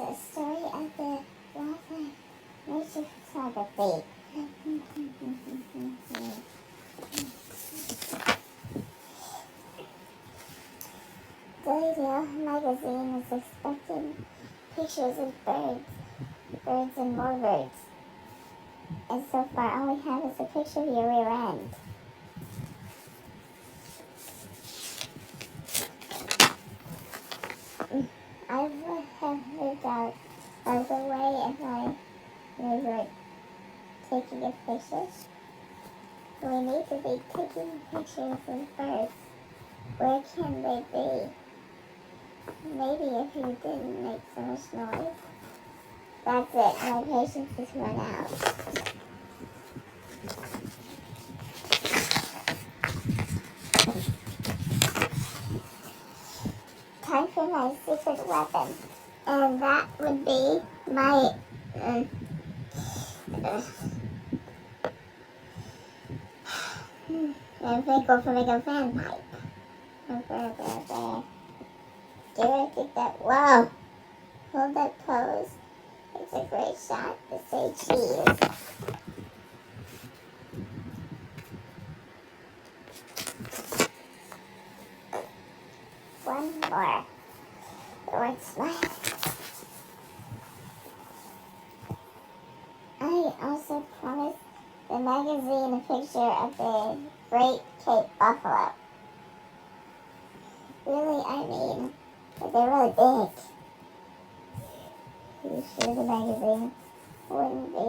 a story of the wildlife nature photography. Daily magazine is expecting pictures of birds and more birds. And so far all we have is a picture of your rear end. I would have moved out of the way if I were taking a picture. We need to be taking pictures of birds. Where can they be? Maybe if you didn't make so much noise. That's it. My patience has run out. Time for my secret weapon. And that would be my go for like a fan pipe. Do I think that? Whoa! Hold that pose. It's a great shot to say cheese. One more. One smile. I also promised the magazine a picture of the Great Cape Buffalo. Really, I mean, but they're really big. You sure the magazine wouldn't be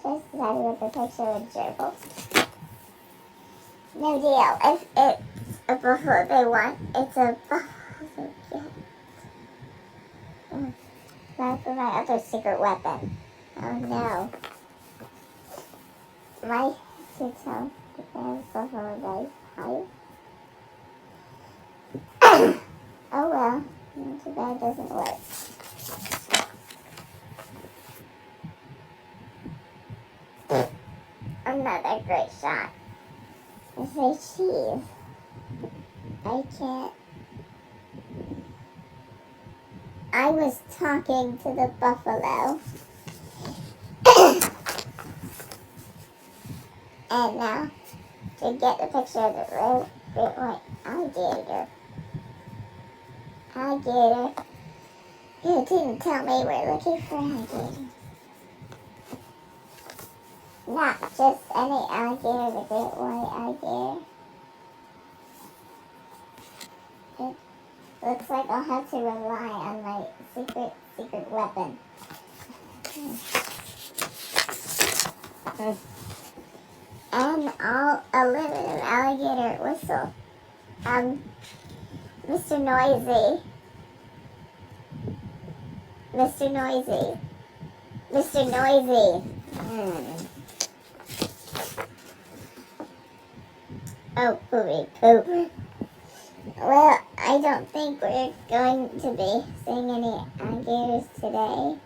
just as happy with the picture of a gerbil? No deal. If it's a buffalo they want, it's a buffalo they get. That's my other secret weapon. Oh no. My to tell the parents buffalo guys hi. Oh well, too bad it doesn't work. Another great shot. I say cheese. I can't. I was talking to the buffalo. And now, to get the picture of the great white alligator. Alligator. You didn't tell me we're looking for alligator. Not just any alligator, the great white alligator. It looks like I'll have to rely on my secret weapon. And a limited alligator whistle. Mr. Noisy. Mr. Noisy. Mr. Noisy. Oh, poopy poop. Well, I don't think we're going to be seeing any alligators today.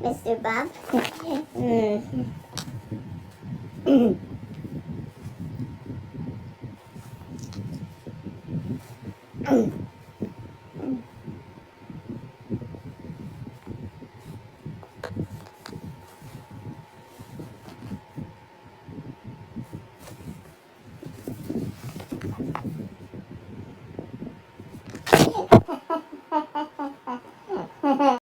Mr. Bob.